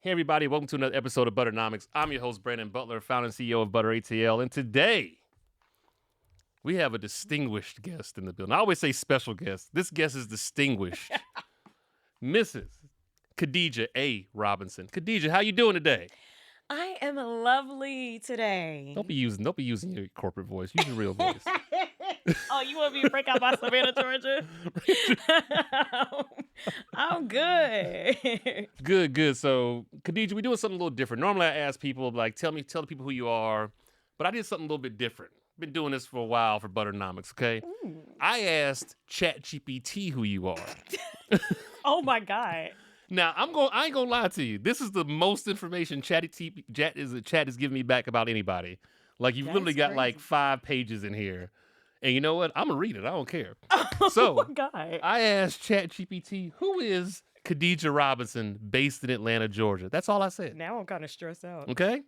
Hey, everybody. Welcome to another episode of Butternomics. I'm your host, Brandon Butler, founder and CEO of Butter ATL. And today, we have a distinguished guest in the building. I always say special guest. This guest is distinguished. Mrs. Khadijah A. Robinson. Khadijah, how you doing today? I am lovely today. Don't be using your corporate voice. Use your real voice. Oh, you want me to break out my Savannah, Georgia? I'm good. Good. So, Khadijah, we're doing something a little different. Normally, I ask people, like, tell the people who you are. But I did something a little bit different. Been doing this for a while for Butternomics, okay? Ooh. I asked ChatGPT who you are. Oh my God. Now, I ain't gonna lie to you. This is the most information chat is giving me back about anybody. Like, you've literally got like 5 pages in here. And you know what? I'm gonna read it. I don't care. So, oh my God. I asked ChatGPT, who is Khadijah Robinson based in Atlanta, Georgia? That's all I said. Now I'm kind of stressed out. Okay?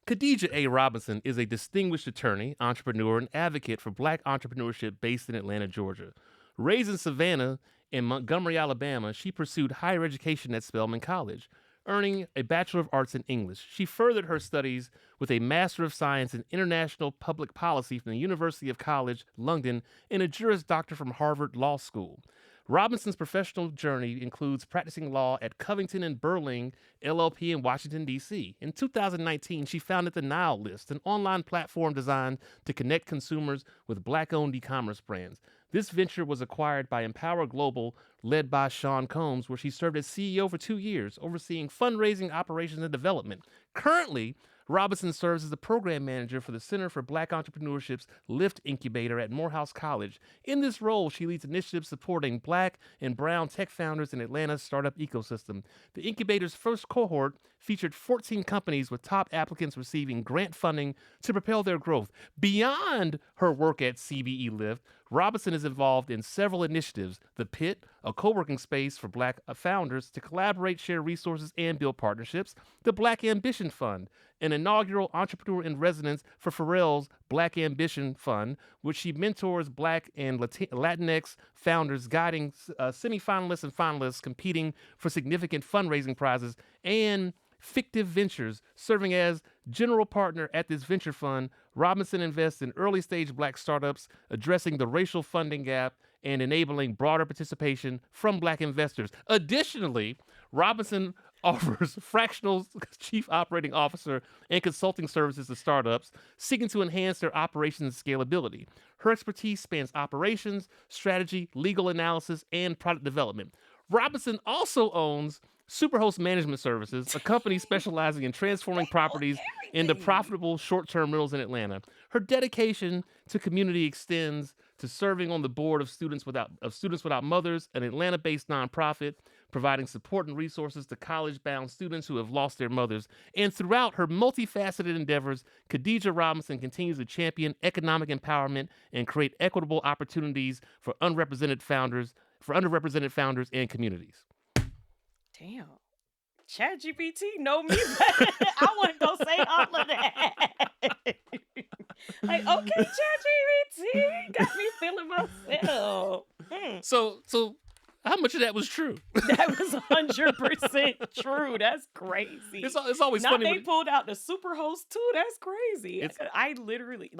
Khadijah A. Robinson is a distinguished attorney, entrepreneur, and advocate for Black entrepreneurship based in Atlanta, Georgia. Raised in Savannah and Montgomery, Alabama, she pursued higher education at Spelman College, earning a Bachelor of Arts in English. She furthered her studies with a Master of Science in International Public Policy from the University of College, London, and a Juris Doctor from Harvard Law School. Robinson's professional journey includes practicing law at Covington and Burling LLP in Washington, D.C. In 2019, she founded the Nile List, an online platform designed to connect consumers with Black-owned e-commerce brands. This venture was acquired by Empower Global, led by Sean Combs, where she served as CEO for 2 years, overseeing fundraising, operations, and development. Currently, Robinson serves as the program manager for the Center for Black Entrepreneurship's Lift Incubator at Morehouse College. In this role, she leads initiatives supporting Black and Brown tech founders in Atlanta's startup ecosystem. The incubator's first cohort featured 14 companies with top applicants receiving grant funding to propel their growth. Beyond her work at CBE Lift, Robinson is involved in several initiatives: The Pit, a co-working space for Black founders to collaborate, share resources, and build partnerships; the Black Ambition Fund, an inaugural entrepreneur in residence for Pharrell's Black Ambition Fund, which she mentors Black and Latinx founders, guiding semifinalists and finalists competing for significant fundraising prizes; and Fictive Ventures, serving as general partner at this venture fund. Robinson invests in early-stage Black startups, addressing the racial funding gap and enabling broader participation from Black investors. Additionally, Robinson offers fractional chief operating officer and consulting services to startups seeking to enhance their operations and scalability. Her expertise spans operations, strategy, legal analysis, and product development. Robinson also owns Superhost Management Services, a company specializing in transforming properties into profitable short-term rentals in Atlanta. Her dedication to community extends to serving on the board of Students Without Mothers, an Atlanta-based nonprofit providing support and resources to college-bound students who have lost their mothers. And throughout her multifaceted endeavors, Khadijah Robinson continues to champion economic empowerment and create equitable opportunities for underrepresented founders and communities. Damn. ChatGPT know me better. I want to go say all of that. Like, okay, ChatGPT got me feeling myself. So how much of that was true? That was 100% true. That's crazy. It's always now funny. They pulled out the Superhost too. That's crazy. I literally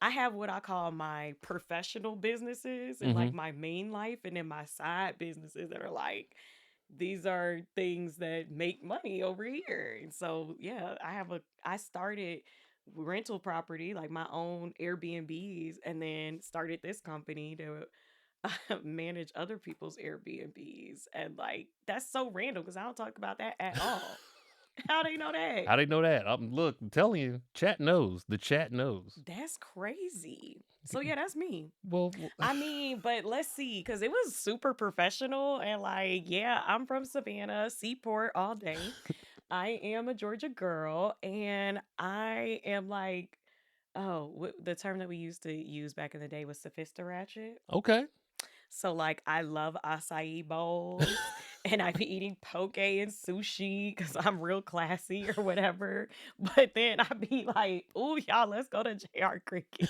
I have what I call my professional businesses and like my main life, and then my side businesses that are like, these are things that make money over here. And so, yeah, I started rental property, like my own Airbnbs, and then started this company to manage other people's Airbnbs. And like, that's so random because I don't talk about that at all. How they know that? How they know that? Look, I'm telling you, chat knows. The chat knows. That's crazy. So yeah, that's me. Well, I mean, but let's see, because it was super professional and like, yeah, I'm from Savannah, Seaport all day. I am a Georgia girl, and I am like, the term that we used to use back in the day was sophisticated. okay. So like, I love acai bowls. And I be eating poke and sushi because I'm real classy or whatever. But then I be like, "Ooh, y'all, let's go to JR Cricket."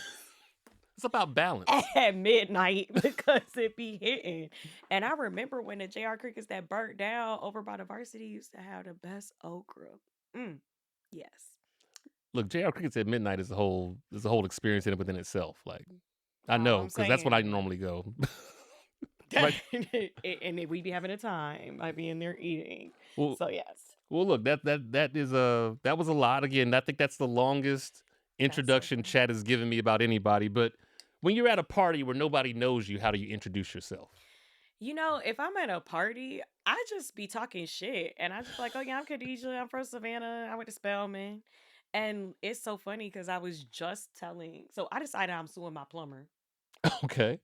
It's about balance. at midnight because it be hitting. And I remember when the JR Crickets that burnt down over by the varsity used to have the best okra. Mm, yes. Look, JR Crickets at midnight is a whole experience in it within itself. Like, I All know I'm because that's when I saying. normally go. Right. And then we be having a time. I be in there eating. Well, So yes. look, that was a lot. Again, I think that's the longest That's introduction okay. chat has given me about anybody. But when you're at a party where nobody knows you, how do you introduce yourself? If I'm at a party, I just be talking shit. And I just be like, oh yeah, I'm Khadijah. I'm from Savannah. I went to Spelman. And it's so funny because I was just so I decided I'm suing my plumber. Okay.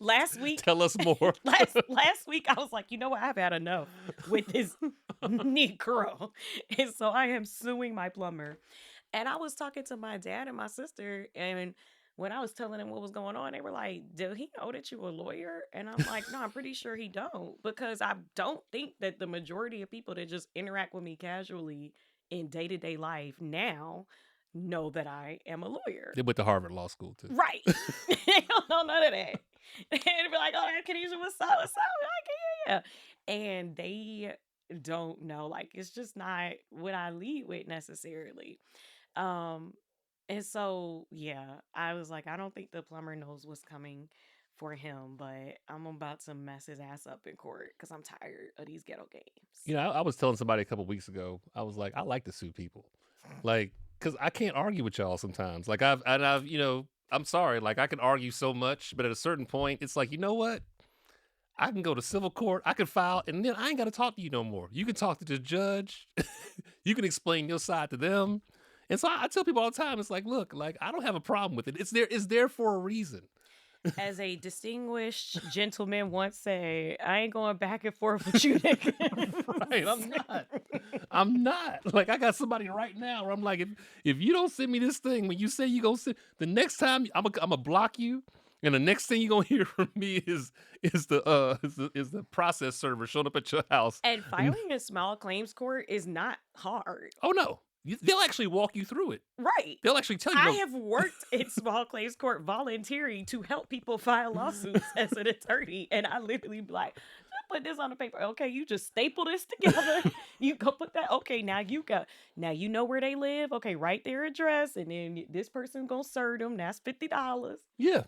Last week, Tell us more. last week I was like, you know what? I've had enough with this Negro. And so I am suing my plumber. And I was talking to my dad and my sister, and when I was telling them what was going on, they were like, "Do he know that you a lawyer?" And I'm like, "No, I'm pretty sure he don't, because I don't think that the majority of people that just interact with me casually in day-to-day life now know that I am a lawyer." They went to Harvard Law School too. Right. They don't know none of that. And be like, "Oh, Khadijah, what's up? What's up?" I'm like, yeah, yeah. And they don't know. Like, it's just not what I lead with necessarily. Um, and so yeah, I was like, I don't think the plumber knows what's coming for him, but I'm about to mess his ass up in court because I'm tired of these ghetto games. I was telling somebody a couple weeks ago. I was like, I like to sue people, like, because I can't argue with y'all sometimes. Like I've I'm sorry, like I can argue so much, but at a certain point, it's like, you know what? I can go to civil court, I can file, and then I ain't got to talk to you no more. You can talk to the judge, you can explain your side to them. And so I tell people all the time, it's like, look, like I don't have a problem with it. It's there for a reason. As a distinguished gentleman once said, I ain't going back and forth with you, nigga. Right, I'm not. I'm not. Like I got somebody right now where I'm like, if you don't send me this thing when you say you gonna send, the next time I'm gonna block you, and the next thing you're gonna hear from me is the process server showing up at your house. And And filing a small claims court is not hard. oh no, they'll actually walk you through it. Right. They'll actually tell you. I No, have worked in small claims court volunteering to help people file lawsuits as an attorney. And I literally be like, "Just put this on the paper. Okay, you just staple this together. You go put that. Okay, now you know where they live. Okay, write their address. And then this person gonna serve them. That's $50. yeah,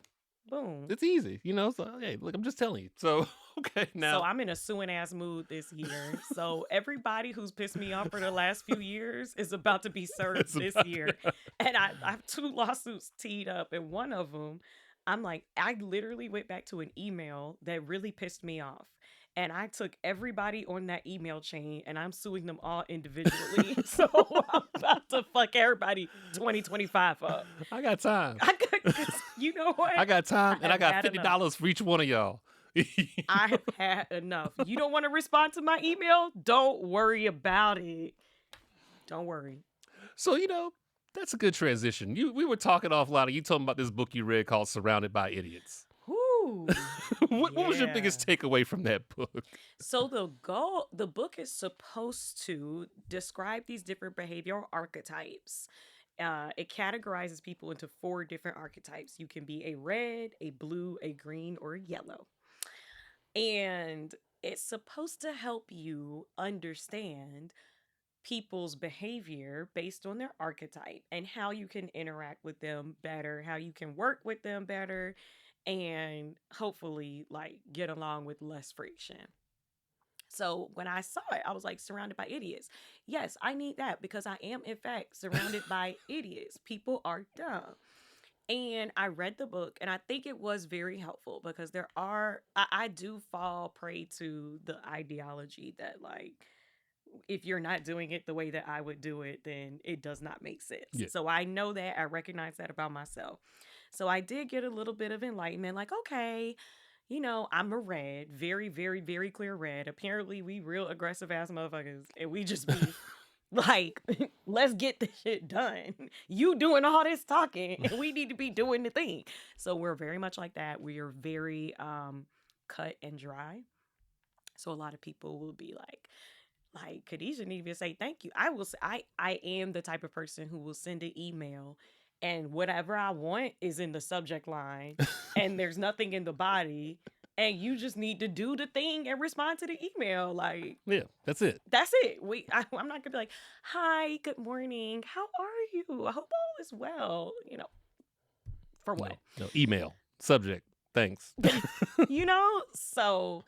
Boom." it's easy. So hey, look, I'm just telling you. So okay, So now I'm in a suing ass mood this year. So everybody who's pissed me off for the last few years is about to be served it's this about, year. And I have two lawsuits teed up, and one of them, I'm like, I literally went back to an email that really pissed me off. And I took everybody on that email chain and I'm suing them all individually. So I'm about to fuck everybody 2025 up. I got time. You know what? I got time, and I have got had enough. $50 for each one of y'all. I have had enough. You don't want to respond to my email? Don't worry about it. Don't worry. So, that's a good transition. We were talking offline, and you told me about this book you read called Surrounded by Idiots. Whoo. What was your Yeah. biggest takeaway from that book? So the book is supposed to describe these different behavioral archetypes. It categorizes people into 4 different archetypes. You can be a red, a blue, a green, or a yellow. And it's supposed to help you understand people's behavior based on their archetype and how you can interact with them better, how you can work with them better, and hopefully like get along with less friction. So when I saw it, I was like, surrounded by idiots. Yes, I need that because I am, in fact, surrounded by idiots. People are dumb. And I read the book and I think it was very helpful because I do fall prey to the ideology that, like, if you're not doing it the way that I would do it, then it does not make sense. Yeah. So I know that. I recognize that about myself. So I did get a little bit of enlightenment, like, okay, I'm a red, very, very, very clear red. Apparently, we real aggressive ass motherfuckers, and we just be like, let's get this shit done. You doing all this talking, and we need to be doing the thing. So we're very much like that. We are very cut and dry. So a lot of people will be like Khadijah need to say thank you. I will say I am the type of person who will send an email and whatever I want is in the subject line, and there's nothing in the body, and you just need to do the thing and respond to the email. Like, Yeah, that's it. that's it. I'm not gonna be like, "Hi, good morning. How are you? I hope all is well." For what? No, email, subject, thanks. So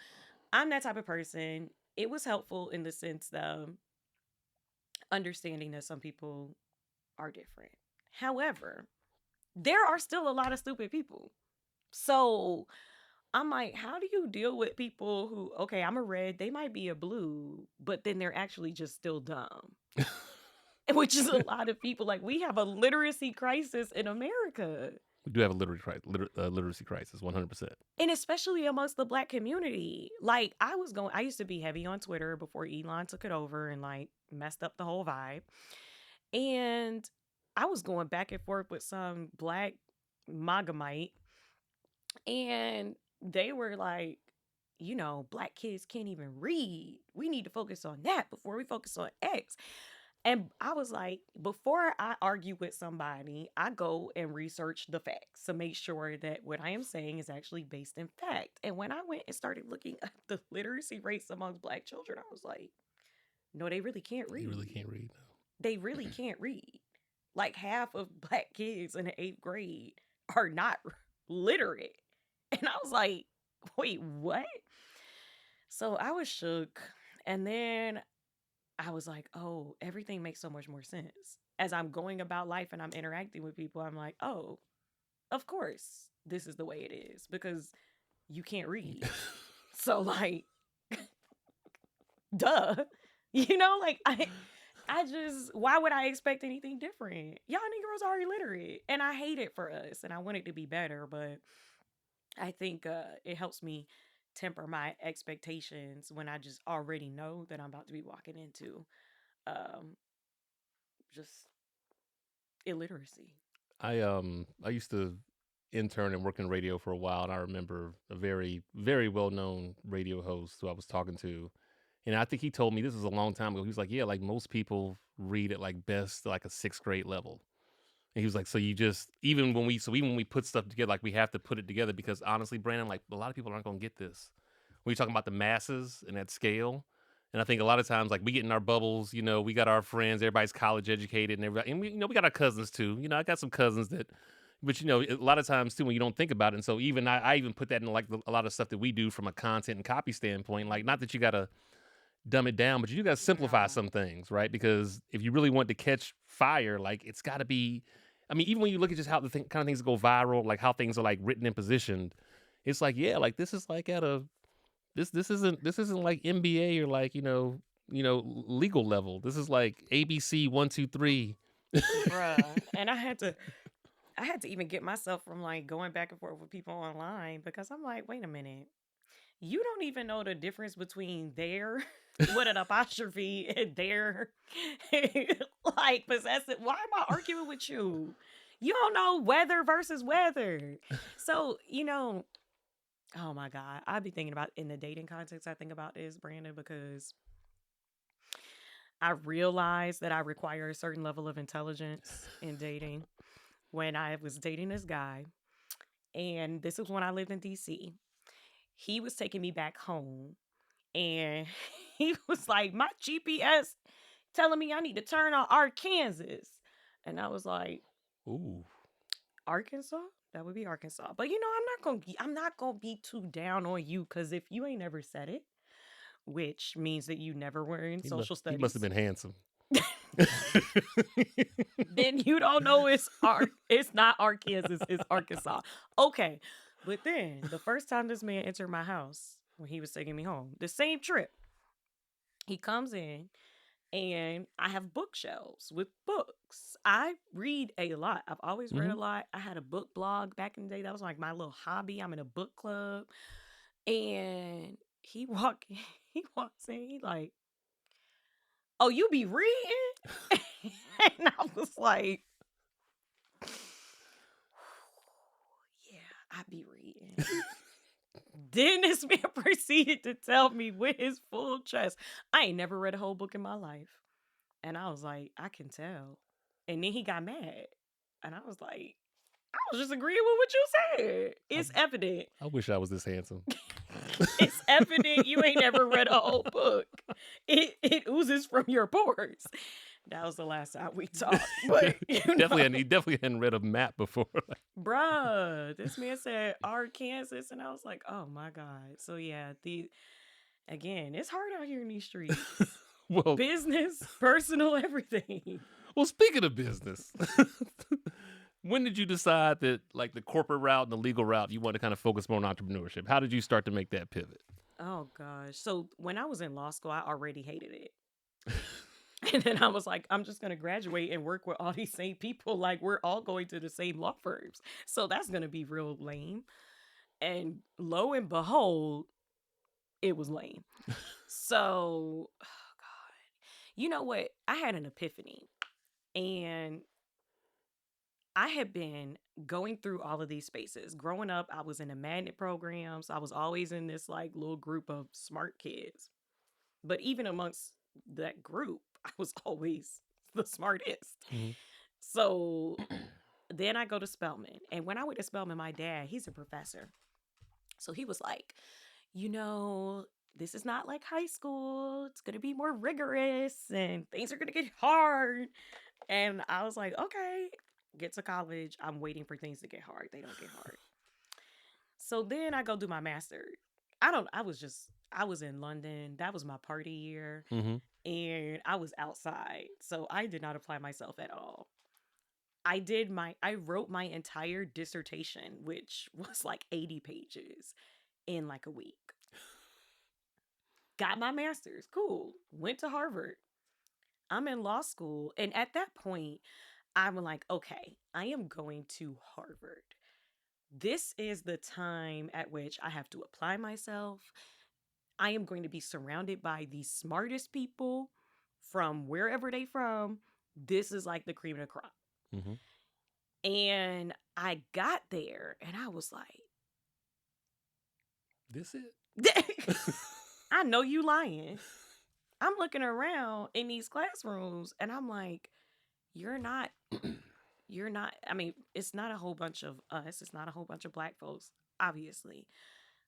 I'm that type of person. It was helpful in the sense of understanding that some people are different. However, there are still a lot of stupid people. So I'm like, how do you deal with people who, okay, I'm a red, they might be a blue, but then they're actually just still dumb? Which is a lot of people. Like, we have a literacy crisis in America. We do have a literacy crisis, 100%. And especially amongst the Black community. Like, I used to be heavy on Twitter before Elon took it over and like messed up the whole vibe. And I was going back and forth with some Black Magamite, and they were like, Black kids can't even read. We need to focus on that before we focus on X. And I was like, before I argue with somebody, I go and research the facts to make sure that what I am saying is actually based in fact. And when I went and started looking at the literacy rates amongst Black children, I was like, no, they really can't read. You really can't read. No. They really can't read. Like, half of Black kids in the 8th grade are not literate. And I was like, wait, what? So I was shook. And then I was like, oh, everything makes so much more sense. As I'm going about life and I'm interacting with people, I'm like, oh, of course, this is the way it is because you can't read. So, like, duh. Like, I just, why would I expect anything different? Y'all Negroes are illiterate. And I hate it for us. And I want it to be better. But I think it helps me temper my expectations when I just already know that I'm about to be walking into just illiteracy. I used to intern and work in radio for a while, and I remember a very, very well known radio host who I was talking to. And I think he told me, this was a long time ago. He was like, yeah, like most people read at like best like a 6th grade level. And he was like, so you just, even when we put stuff together, like we have to put it together because honestly, Brandon, like a lot of people aren't going to get this. When you're talking about the masses and that scale. And I think a lot of times, like we get in our bubbles, we got our friends, everybody's college educated and everybody, and we got our cousins too. I got some cousins that, but a lot of times too, when you don't think about it. And so even I even put that in like a lot of stuff that we do from a content and copy standpoint, like not that you got to dumb it down, but you got to simplify some things, right? Because if you really want to catch fire, like it's got to be, I mean, even when you look at just how the kind of things that go viral, like how things are like written and positioned, it's like, yeah, like this is like at a, this isn't like MBA or like, legal level. This is like ABC 1, 2, 3. Bruh. And I had to even get myself from like going back and forth with people online because I'm like, wait a minute. You don't even know the difference between their with an apostrophe and their like possessive. Why am I arguing with you? You don't know weather versus weather. So, oh my God. I'd be thinking about in the dating context, I think about this, Brandon, because I realized that I require a certain level of intelligence in dating when I was dating this guy. And this is when I lived in DC. He was taking me back home and he was like, my GPS telling me I need to turn on Arkansas. And I was like, ooh, Arkansas? That would be Arkansas. But I'm not gonna be too down on you because if you ain't never said it, which means that you never were in social studies. He must have been handsome. Then you don't know it's not Arkansas, it's Arkansas. Okay. But then the first time this man entered my house when he was taking me home, the same trip, he comes in and I have bookshelves with books. I read a lot. I've always read a lot. I had a book blog back in the day. That was like my little hobby. I'm in a book club. And he walks in, he like, oh, you be reading? And I was like, yeah, I be reading. Then this man proceeded to tell me with his full chest, I ain't never read a whole book in my life. And I was like, I can tell. And then he got mad. And I was like, I was just agreeing with what you said. It's evident. I wish I was this handsome. It's evident you ain't ever read a whole book. It oozes from your pores. That was the last time we talked. But you know, He definitely hadn't read a map before. bruh, this man said Arkansas, and I was like, oh my God. So yeah, again, it's hard out here in these streets. Well, business, personal, everything. well, speaking of business, when did you decide that like the corporate route and the legal route, you want to kind of focus more on entrepreneurship? How did you start to make that pivot? Oh gosh. So when I was in law school, I already hated it. And then I was like, I'm just going to graduate and work with all these same people. Like, we're all going to the same law firms. So that's going to be real lame. And lo and behold, it was lame. So, oh God. You know what? I had an epiphany. And I had been going through all of these spaces. Growing up, I was in a magnet program. So I was always in this like little group of smart kids. But even amongst that group, I was always the smartest. Mm-hmm. So then I go to Spelman. And when I went to Spelman, my dad, he's a professor. So he was like, this is not like high school. It's going to be more rigorous and things are going to get hard. And I was like, okay, get to college. I'm waiting for things to get hard. They don't get hard. So then I go do my master's. I was in London. That was my party year. Mm-hmm. And I was outside. So I did not apply myself at all. I wrote my entire dissertation, which was like 80 pages in like a week. Got my master's. Cool. Went to Harvard. I'm in law school. And at that point, I'm like, okay, I am going to Harvard. This is the time at which I have to apply myself. I am going to be surrounded by the smartest people from wherever they from. This is like the cream of the crop. Mm-hmm. And I got there and I was like, this it? I know you lying. I'm looking around in these classrooms and I'm like, you're not, I mean, it's not a whole bunch of us. It's not a whole bunch of Black folks, obviously.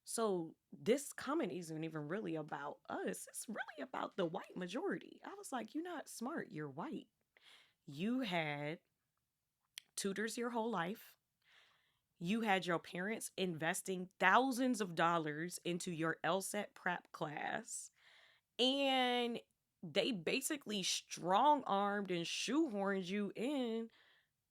So this comment isn't even really about us. It's really about the white majority. I was like, you're not smart. You're white. You had tutors your whole life. You had your parents investing thousands of dollars into your LSAT prep class. And they basically strong-armed and shoehorned you in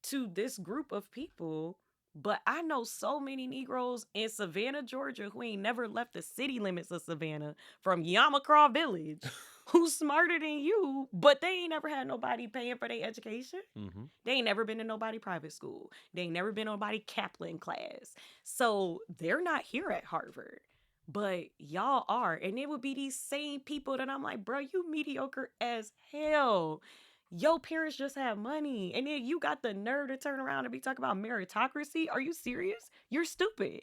to this group of people. But I know so many Negroes in Savannah, Georgia, who ain't never left the city limits of Savannah from Yamacraw Village, who's smarter than you, but they ain't never had nobody paying for their education. Mm-hmm. They ain't never been to nobody private school. They ain't never been to nobody Kaplan class. So they're not here at Harvard. But y'all are. And it would be these same people that I'm like, bro, you mediocre as hell. Your parents just have money. And then you got the nerve to turn around and be talking about meritocracy. Are you serious? You're stupid.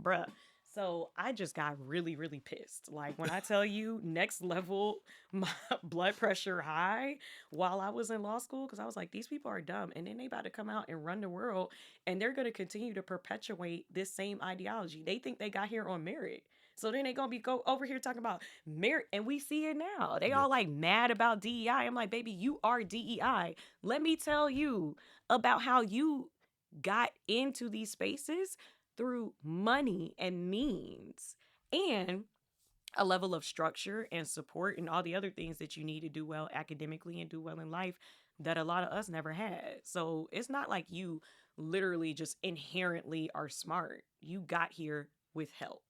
Bruh. So I just got really, really pissed. Like when I tell you next level, my blood pressure high while I was in law school, because I was like, these people are dumb. And then they about to come out and run the world and they're going to continue to perpetuate this same ideology. They think they got here on merit. So then they going to go over here talking about merit. And we see it now. They all like mad about DEI. I'm like, baby, you are DEI. Let me tell you about how you got into these spaces through money and means and a level of structure and support and all the other things that you need to do well academically and do well in life that a lot of us never had. So it's not like you literally just inherently are smart. You got here with help.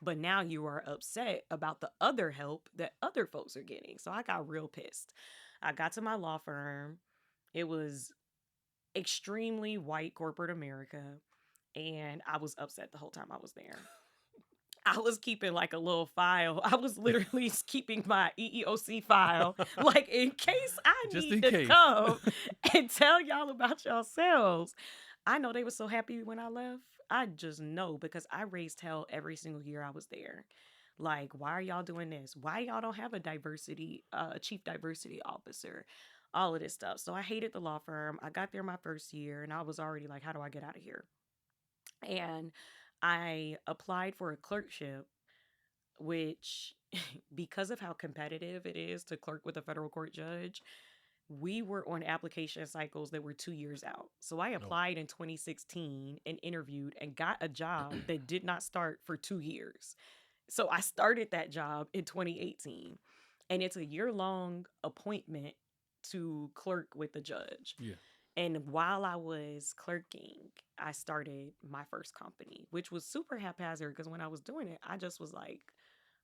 But now you are upset about the other help that other folks are getting. So I got real pissed. I got to my law firm. It was extremely white corporate America. And I was upset the whole time I was there. I was keeping like a little file. I was literally keeping my EEOC file, like in case I need to come and tell y'all about yourselves. I know they were so happy when I left. I just know because I raised hell every single year I was there. Like, why are y'all doing this? Why y'all don't have a chief diversity officer? all of this stuff. So I hated the law firm. I got there my first year and I was already like, how do I get out of here? And I applied for a clerkship, which, because of how competitive it is to clerk with a federal court judge, we were on application cycles that were 2 years out. So I applied in 2016 and interviewed and got a job that did not start for 2 years. So I started that job in 2018, and it's a year-long appointment to clerk with the judge. Yeah. And while I was clerking, I started my first company, which was super haphazard because when I was doing it, I just was like,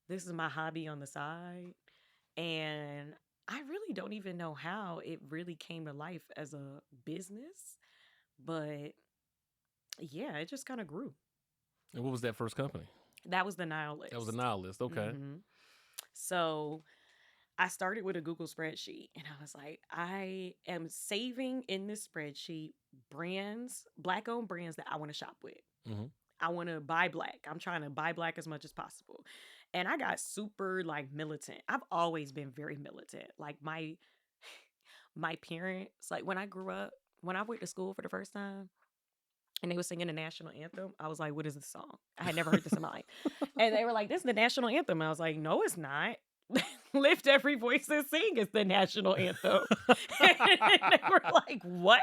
this is my hobby on the side. And I really don't even know how it really came to life as a business. But yeah, it just kind of grew. And what was that first company? That was the Nile List. That was the Nile List. Okay. So I started with a Google spreadsheet and I was like, I am saving in this spreadsheet brands, Black owned brands that I want to shop with. I want to buy Black. I'm trying to buy Black as much as possible. And I got super like militant. I've always been very militant. Like my parents, like when I grew up, when I went to school for the first time and they were singing the national anthem, I was like, what is this song? I had never heard this in my life. And they were like, this is the national anthem. I was like, no, it's not. Lift every voice and sing is the national anthem. And they were like, what?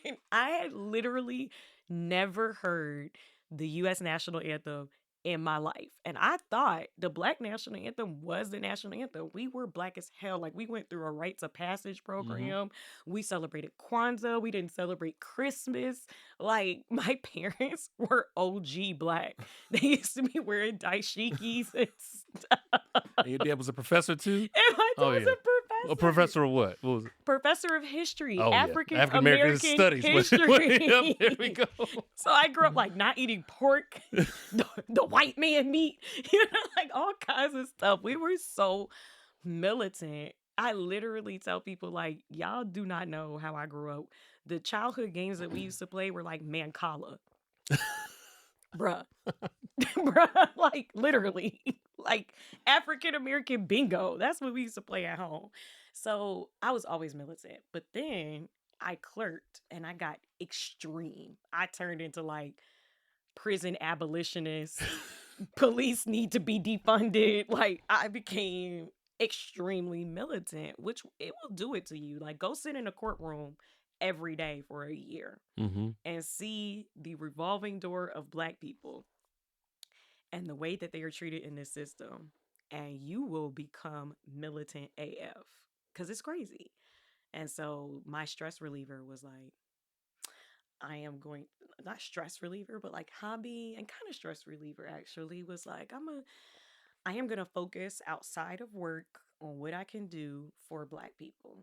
And I had literally never heard the U.S. national anthem in my life. And I thought the Black national anthem was the national anthem. We were Black as hell. Like we went through a rites of passage program. We celebrated Kwanzaa. We didn't celebrate Christmas. Like my parents were OG Black. They used to be wearing dashikis and stuff. And your dad was a professor too? And my dad was a professor. A professor of what? What was it? Professor of history. Oh, African American Studies. history. Yep, there we go. So I grew up like not eating pork, the white man meat, like all kinds of stuff. We were so militant. I literally tell people like, y'all do not know how I grew up. The childhood games that we used to play were like Mancala. Bruh. Bruh, like literally, like African American bingo. That's what we used to play at home. So I was always militant. But then I clerked and I got extreme. I turned into like prison abolitionist. Police need to be defunded. Like I became extremely militant, which it will do it to you. Like go sit in a courtroom every day for a year and see the revolving door of Black people and the way that they are treated in this system, and you will become militant AF because it's crazy. And so my stress reliever was like, I am going, not stress reliever, but like hobby and kind of stress reliever actually was like, I am going to focus outside of work on what I can do for Black people.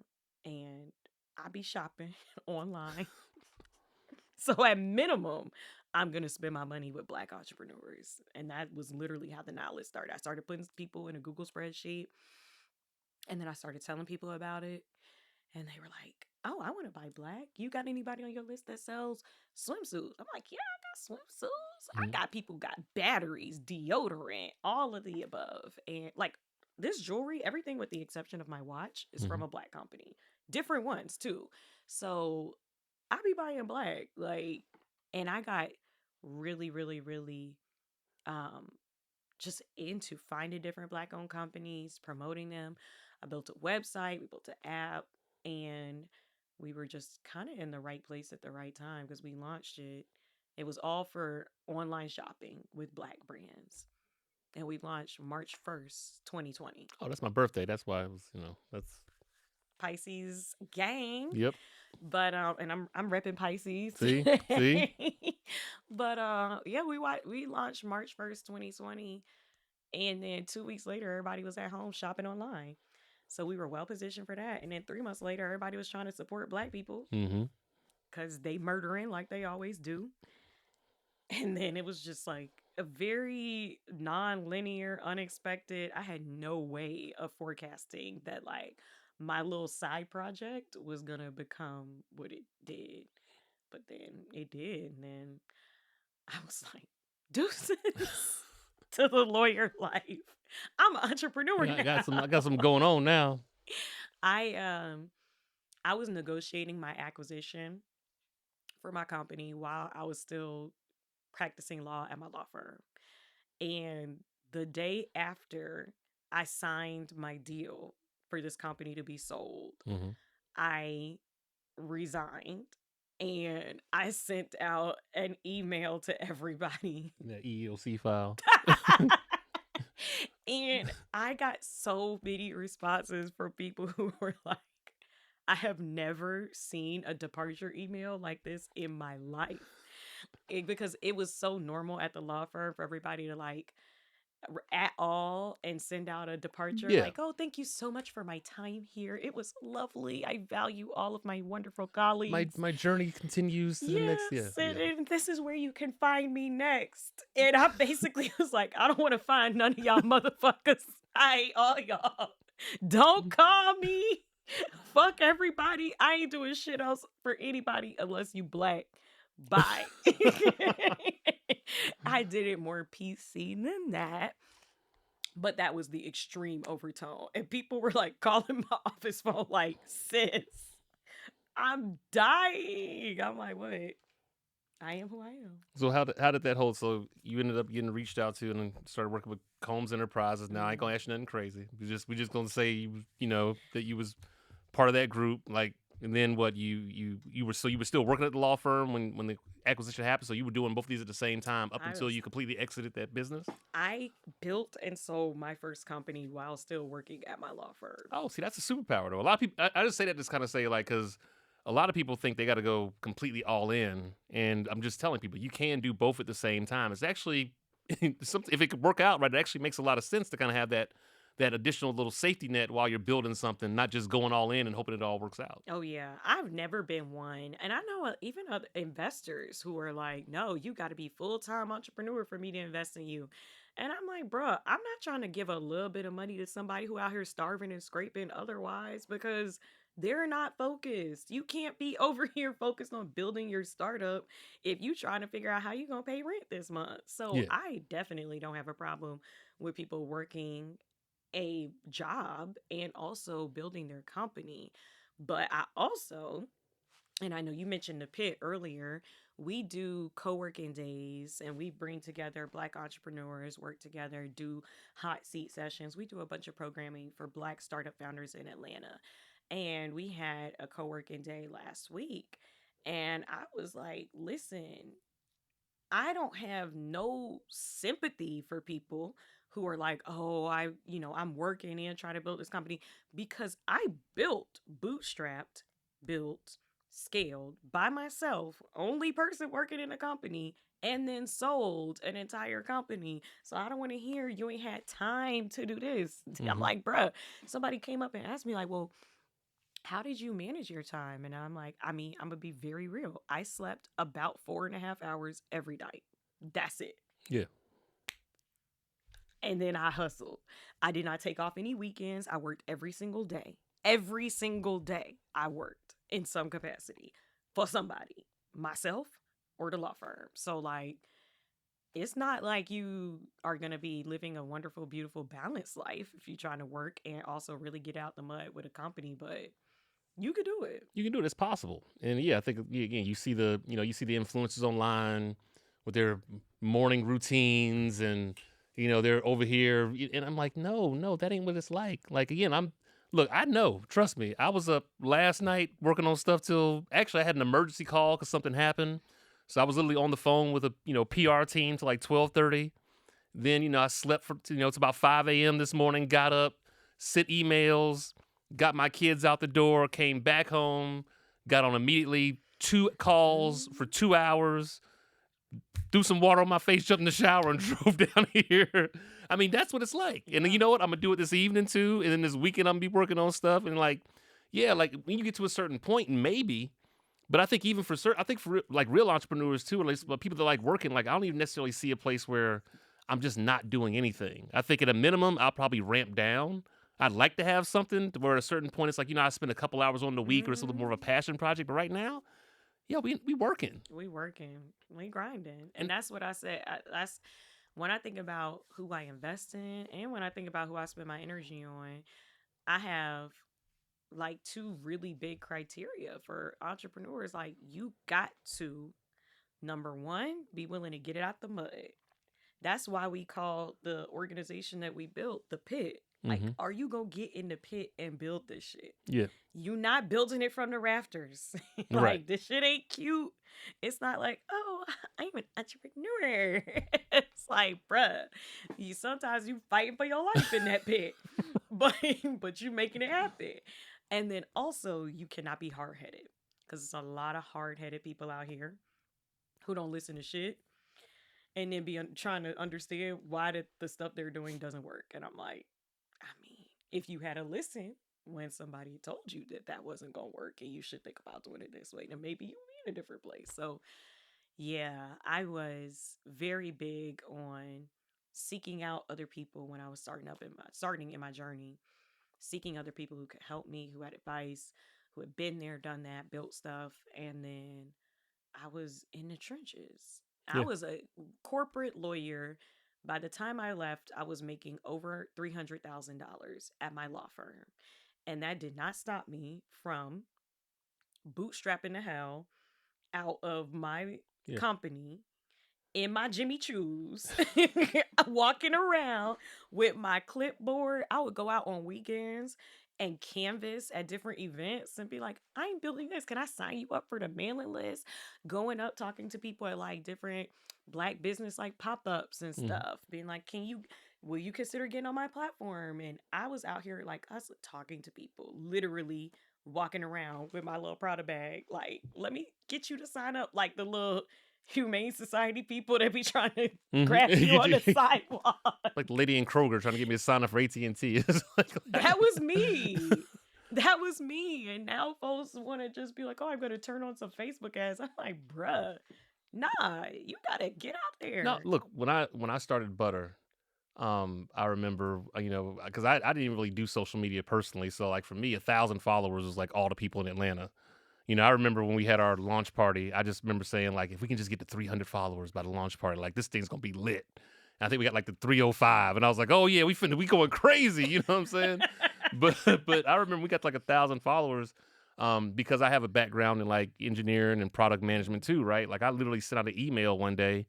And I be shopping online. So at minimum, I'm going to spend my money with Black entrepreneurs. And that was literally how the Nile List started. I started putting people in a Google spreadsheet. And then I started telling people about it. And they were like, oh, I want to buy Black. You got anybody on your list that sells swimsuits? I'm like, yeah, I got swimsuits. I got people got batteries, deodorant, all of the above. And like this jewelry, everything with the exception of my watch is from a Black company. Different ones too. So I be buying Black. Like, and I got really, really, really just into finding different Black owned companies, promoting them. I built a website, we built an app, and we were just kind of in the right place at the right time because we launched it. It was all for online shopping with Black brands. And we launched March 1st, 2020. Oh, that's my birthday. That's why I was, that's Pisces gang. Yep. But and I'm repping Pisces. See? But yeah, we launched March 1st, 2020. And then 2 weeks later, everybody was at home shopping online. So we were well positioned for that. And then 3 months later, everybody was trying to support Black people because they murdering like they always do. And then it was just like a very non-linear, unexpected. I had no way of forecasting that like my little side project was going to become what it did. But then it did. And then I was like, deuces to the lawyer life. I'm an entrepreneur now. I got some going on now. I I was negotiating my acquisition for my company while I was still practicing law at my law firm. And the day after I signed my deal for this company to be sold, Mm-hmm. I resigned and I sent out an email to everybody. That EEOC file. And I got so many responses from people who were like, I have never seen a departure email like this in my life. Because it was so normal at the law firm for everybody to like at all and send out a departure Yeah. like, oh, thank you so much for my time here. It was lovely. I value all of my wonderful colleagues. My journey continues to the next. Yeah. Yes, and this is where you can find me next. And I basically was like, I don't want to find none of y'all motherfuckers. I hate all y'all. Don't call me. Fuck everybody. I ain't doing shit else for anybody unless you black. Bye. I did it more PC than that. But that was the extreme overtone. And people were like calling my office phone, like, sis, I'm dying. I'm like, what? I am who I am. So how did that hold? So you ended up getting reached out to and then started working with Combs Enterprises. Now I ain't gonna ask you nothing crazy. We just gonna say you know that you was part of that group. Like, and then what you were still working at the law firm when the acquisition happened. So you were doing both of these at the same time up until you completely exited that business. I built and sold my first company while still working at my law firm. Oh, see, that's a superpower though. A lot of people. I just say that just kind of say like because. A lot of people think they got to go completely all in, and I'm just telling people you can do both at the same time. It's actually, if it could work out right, it actually makes a lot of sense to kind of have that additional little safety net while you're building something, not just going all in and hoping it all works out. Oh yeah, I've never been one, and I know even other investors who are like, "No, you got to be full-time entrepreneur for me to invest in you." And I'm like, bruh, I'm not trying to give a little bit of money to somebody who out here starving and scraping otherwise because they're not focused. You can't be over here focused on building your startup if you trying to figure out how you gonna pay rent this month. So Yeah. I definitely don't have a problem with people working a job and also building their company. But I also, and I know you mentioned the pit earlier, we do co-working days and we bring together Black entrepreneurs, work together, do hot seat sessions. We do a bunch of programming for Black startup founders in Atlanta. And we had a co-working day last week. And I was like, listen, I don't have no sympathy for people who are like, oh, I'm working and trying to build this company because I built, scaled by myself, only person working in a company, and then sold an entire company. So I don't want to hear you ain't had time to do this. I'm like, bruh, somebody came up and asked me, like, well, how did you manage your time? And I'm like, I mean, I'm gonna be very real. I slept about 4.5 hours every night. That's it. Yeah. And then I hustled. I did not take off any weekends. I worked every single day. Every single day I worked in some capacity for somebody, myself or the law firm. So like it's not like you are going to be living a wonderful, beautiful, balanced life if you're trying to work and also really get out the mud with a company, but you could do it. You can do it. It's possible. And yeah, I think again, you see the influencers online with their morning routines and they're over here and I'm like, no, that ain't what it's like. Like again, I know, trust me. I was up last night working on stuff till actually I had an emergency call because something happened. So I was literally on the phone with a PR team till like 12:30. Then I slept for it's about 5 a.m. this morning. Got up, sent emails, got my kids out the door, came back home, got on immediately 2 calls for 2 hours, threw some water on my face, jumped in the shower, and drove down here. I mean, that's what it's like. And then you know what? I'm gonna do it this evening too. And then this weekend I'm gonna be working on stuff. And like, yeah, like when you get to a certain point, maybe. But I think even for certain, I think for like real entrepreneurs too, at least, but people that like working, like I don't even necessarily see a place where I'm just not doing anything. I think at a minimum, I'll probably ramp down. I'd like to have something to where at a certain point, it's like, I spend a couple hours on the week or it's a little more of a passion project. But right now, yeah, we working. We working. We grinding. And that's what I said. That's when I think about who I invest in and when I think about who I spend my energy on, I have like two really big criteria for entrepreneurs. Like, you got to, number one, be willing to get it out the mud. That's why we call the organization that we built the pit. Like, Mm-hmm. are you gonna get in the pit and build this shit? Yeah. You not building it from the rafters. Right. Like, this shit ain't cute. It's not like, oh, I'm an entrepreneur. It's like, bruh, sometimes you fighting for your life in that pit, but you making it happen. And then also, you cannot be hard headed, because it's a lot of hard headed people out here who don't listen to shit, and then be trying to understand why the stuff they're doing doesn't work. And I'm like, I mean, if you had to listen when somebody told you that that wasn't going to work and you should think about doing it this way, then maybe you'll be in a different place. So, yeah, I was very big on seeking out other people when I was starting in my journey, seeking other people who could help me, who had advice, who had been there, done that, built stuff. And then I was in the trenches. I Yeah. was a corporate lawyer. By the time I left, I was making over $300,000 at my law firm. And that did not stop me from bootstrapping the hell out of my Yeah. company in my Jimmy Choos, walking around with my clipboard. I would go out on weekends and canvas at different events and be like, I'm building this. Can I sign you up for the mailing list? Going up, talking to people at like different Black business like pop-ups and Mm-hmm. stuff, being like, will you consider getting on my platform? And I was out here like us talking to people, literally walking around with my little Prada bag. Like, let me get you to sign up, like the little Humane Society people that be trying to grab you on the Mm-hmm. sidewalk. Like the lady in Kroger trying to get me to sign up for AT&T. It's like, That was me. That was me. And now folks want to just be like, oh, I'm going to turn on some Facebook ads. I'm like, bruh, nah, you got to get out no, there. look, when I started Butter, I remember, because I didn't even really do social media personally. So like for me, 1,000 followers was like all the people in Atlanta. I remember when we had our launch party, I just remember saying, like, if we can just get to 300 followers by the launch party, like, this thing's going to be lit. And I think we got like the 305. And I was like, oh, yeah, we going crazy. You know what I'm saying? but I remember we got like 1,000 followers because I have a background in like engineering and product management too, right? Like, I literally sent out an email one day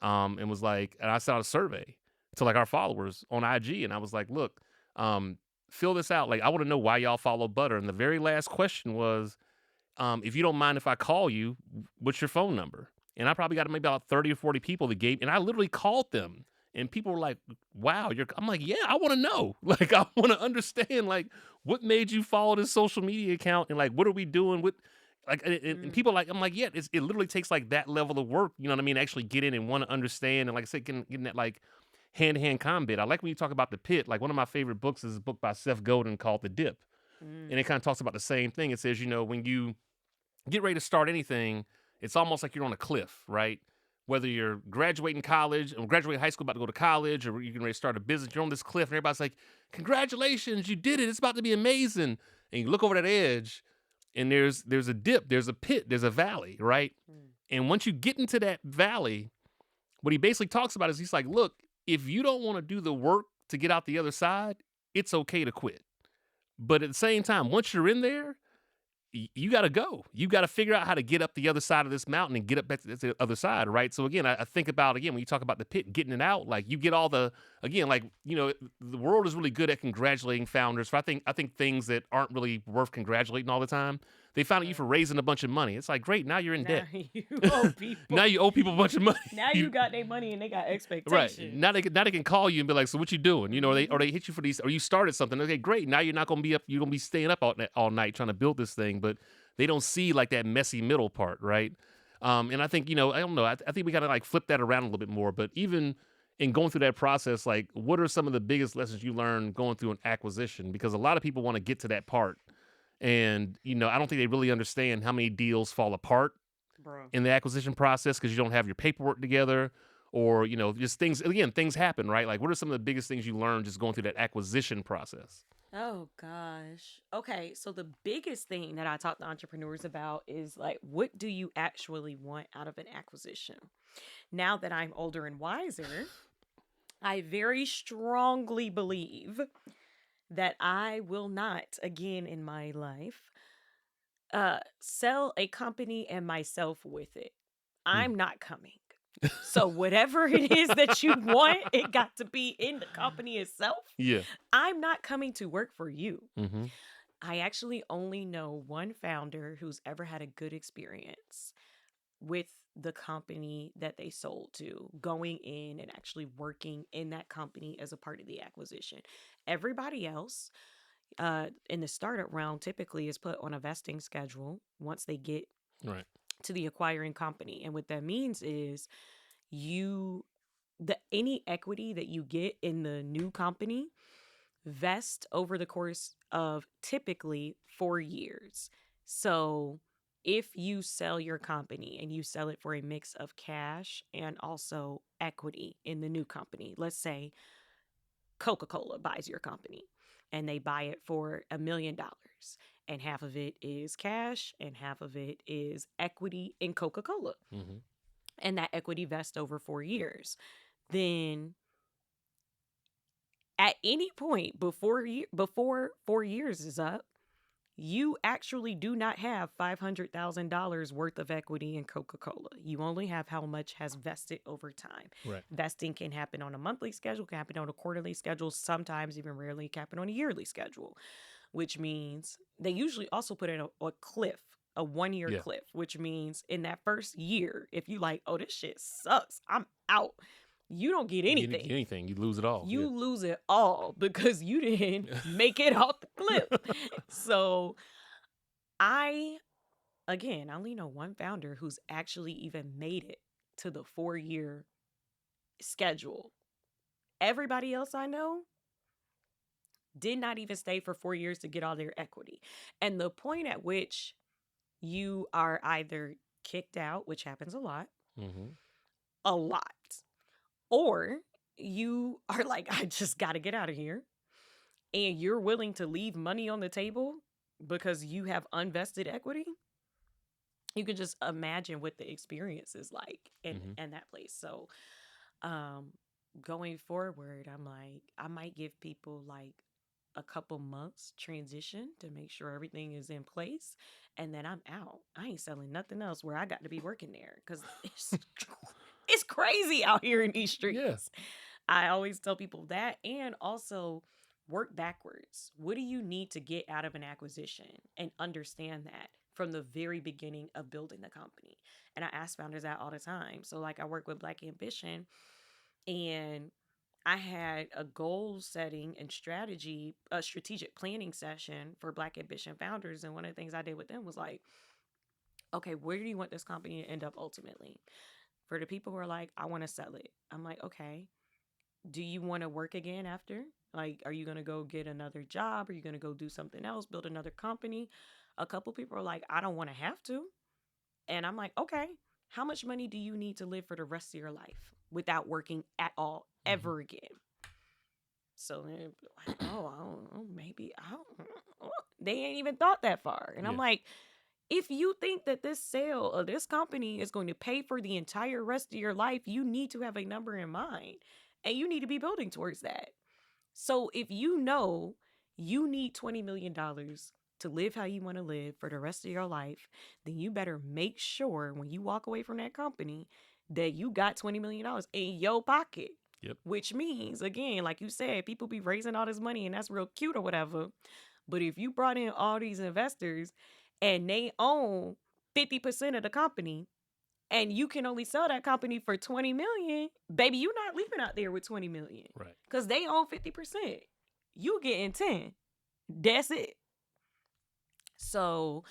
and was like, and I sent out a survey to like our followers on IG. And I was like, look, fill this out. Like, I want to know why y'all follow Butter. And the very last question was, if you don't mind if I call you, what's your phone number? And I probably got maybe about 30 or 40 people that gave, and I literally called them. And people were like, wow, I'm like, yeah, I want to know. Like, I want to understand, like, what made you follow this social media account? And like, what are we doing with, like, and people like, I'm like, yeah, it literally takes like that level of work, you know what I mean? Actually get in and want to understand. And like I said, getting that like hand-to-hand combat. I like when you talk about the pit. Like, one of my favorite books is a book by Seth Godin called The Dip. And it kind of talks about the same thing. It says, when you get ready to start anything, it's almost like you're on a cliff, right? Whether you're graduating college or graduating high school, about to go to college, or you're getting ready to start a business, you're on this cliff, and everybody's like, congratulations, you did it. It's about to be amazing. And you look over that edge, and there's a dip, there's a pit, there's a valley, right? And once you get into that valley, what he basically talks about is he's like, look, if you don't want to do the work to get out the other side, it's okay to quit. But at the same time, once you're in there, you got to go. You got to figure out how to get up the other side of this mountain and get up back to the other side, right? So again, I think about, again, when you talk about the pit, getting it out, like you get all the, again, like, the world is really good at congratulating founders for, I think things that aren't really worth congratulating all the time. They found out you for raising a bunch of money. It's like, great, now you're in debt. You owe people. Now you owe people a bunch of money. Now you got their money and they got expectations. Right. Now they can call you and be like, so what you doing? Or they hit you for these, or you started something. Okay, great. Now you're not going to be up. You're going to be staying up all night trying to build this thing. But they don't see like that messy middle part, right? And I think, I don't know. I think we got to like flip that around a little bit more. But even in going through that process, like, what are some of the biggest lessons you learned going through an acquisition? Because a lot of people want to get to that part. And, I don't think they really understand how many deals fall apart in the acquisition process because you don't have your paperwork together, or, just things happen, right? Like, what are some of the biggest things you learned just going through that acquisition process? Oh gosh. Okay, so the biggest thing that I talk to entrepreneurs about is like, what do you actually want out of an acquisition? Now that I'm older and wiser, I very strongly believe that I will not again in my life sell a company and myself with it. Mm. I'm not coming. So whatever it is that you want, it got to be in the company itself. Yeah. I'm not coming to work for you. Mm-hmm. I actually only know one founder who's ever had a good experience with the company that they sold to, going in and actually working in that company as a part of the acquisition. Everybody else in the startup round typically is put on a vesting schedule once they get Right. to the acquiring company. And what that means is you the any equity that you get in the new company vest over the course of typically 4 years. So if you sell your company and you sell it for a mix of cash and also equity in the new company, let's say Coca-Cola buys your company and they buy it for $1 million, and half of it is cash and half of it is equity in Coca-Cola, Mm-hmm. and that equity vests over 4 years. Then at any point before 4 years is up, you actually do not have $500,000 worth of equity in Coca-Cola. You only have how much has vested over time. Right. Vesting can happen on a monthly schedule, can happen on a quarterly schedule, sometimes even rarely can happen on a yearly schedule, which means they usually also put in a cliff, a 1 year Yeah. cliff, which means in that first year, if you like, oh, this shit sucks, I'm out, you don't get You didn't get anything. anything. You lose it all. You lose it all because you didn't make it off the cliff. So I only know one founder who's actually even made it to the 4 year schedule. Everybody else I know did not even stay for 4 years to get all their equity. And the point at which you are either kicked out, which happens Mm-hmm. a lot, or you are like, I just got to get out of here. And you're willing to leave money on the table because you have unvested equity. You can just imagine what the experience is like Mm-hmm. in that place. So um going forward, I'm like, I might give people like a couple months transition to make sure everything is in place, and then I'm out. I ain't selling nothing else where I got to be working there because it's crazy out here in these Yeah. streets. I always tell people that, and also work backwards. What do you need to get out of an acquisition, and understand that from the very beginning of building the company. And I ask founders that all the time. So like I work with Black Ambition, and I had a goal setting and a strategic planning session for Black Ambition founders. And one of the things I did with them was like, okay, where do you want this company to end up ultimately? For the people who are like, I want to sell it, I'm like, okay, do you want to work again after? Like, are you going to go get another job? Are you going to go do something else, build another company? A couple people are like, I don't want to have to. And I'm like, okay, how much money do you need to live for the rest of your life without working at all Mm-hmm. ever again? So they're like, oh, I don't know, maybe I don't know. They ain't even thought that far. And I'm Yeah. like, if you think that this sale of this company is going to pay for the entire rest of your life, you need to have a number in mind, and you need to be building towards that. So if you know you need $20 million to live how you want to live for the rest of your life, then you better make sure when you walk away from that company that you got $20 million in your pocket. Yep. Which means, again, like you said, people be raising all this money and that's real cute or whatever. But if you brought in all these investors and they own 50% of the company, and you can only sell that company for 20 million, baby, you're not leaving out there with 20 million. Right. Because they own 50%. You getting 10. That's it. So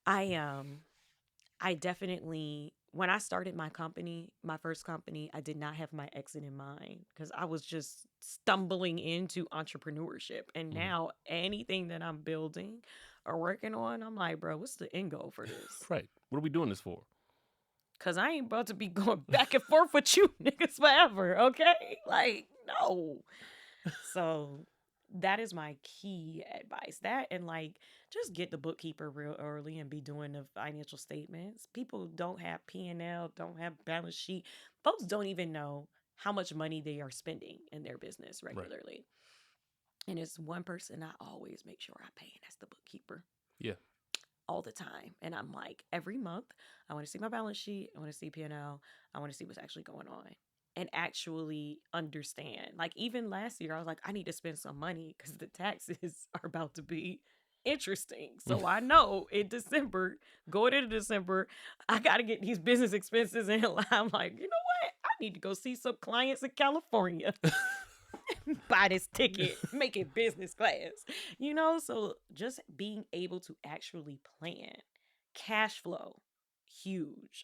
I definitely, when I started my company, my first company, I did not have my exit in mind because I was just stumbling into entrepreneurship. And Mm-hmm. now anything that I'm building or working on, I'm like, bro, what's the end goal for this? Right. What are we doing this for? Cause I ain't about to be going back and forth with you niggas forever, okay? Like, no. So that is my key advice. That, and like, just get the bookkeeper real early and be doing the financial statements. People don't have P&L, don't have balance sheet. Folks don't even know how much money they are spending in their business Right. regularly. And it's one person I always make sure I pay, and that's the bookkeeper. Yeah. All the time. And I'm like, every month, I want to see my balance sheet. I want to see P&L. I want to see what's actually going on and actually understand. Like, even last year, I was like, I need to spend some money because the taxes are about to be interesting. So I know in December, going into December, I got to get these business expenses in. I'm like, you know what? I need to go see some clients in California. Buy this ticket, make it business class. So just being able to actually plan cash flow, huge.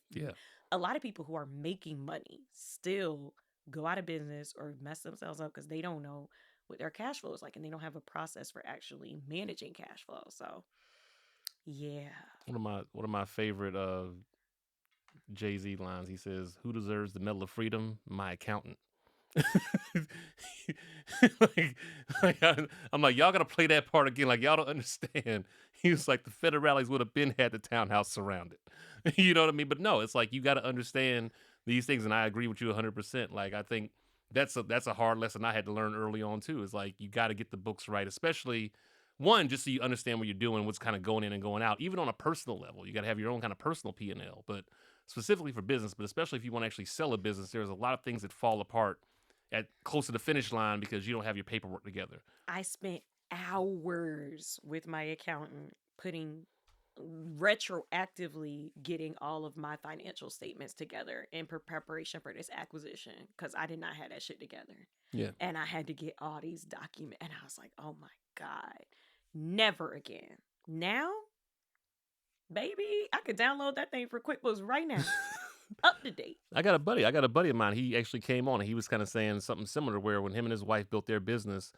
Yeah. A lot of people who are making money still go out of business or mess themselves up because they don't know what their cash flow is like and they don't have a process for actually managing cash flow. So yeah. One of my favorite Jay-Z lines. He says, "Who deserves the Medal of Freedom? My accountant." like, I'm like, y'all gotta play that part again. Like, y'all don't understand. He was like, the federales would have been had the townhouse surrounded. You know what I mean? But no, it's like you gotta understand these things, and I agree with you 100%. Like, I think that's a hard lesson I had to learn early on too. Is like you got to get the books right, especially one, just so you understand what you're doing, what's kind of going in and going out. Even on a personal level, you got to have your own kind of personal P&L. But specifically for business, but especially if you want to actually sell a business, there's a lot of things that fall apart at close to the finish line because you don't have your paperwork together. I spent hours with my accountant putting retroactively getting all of my financial statements together in preparation for this acquisition because I did not have that shit together. Yeah. And I had to get all these documents. And I was like, oh my God, never again. Now, baby, I could download that thing for QuickBooks right now. Up to date. I got a buddy of mine. He actually came on and he was kind of saying something similar where when him and his wife built their business,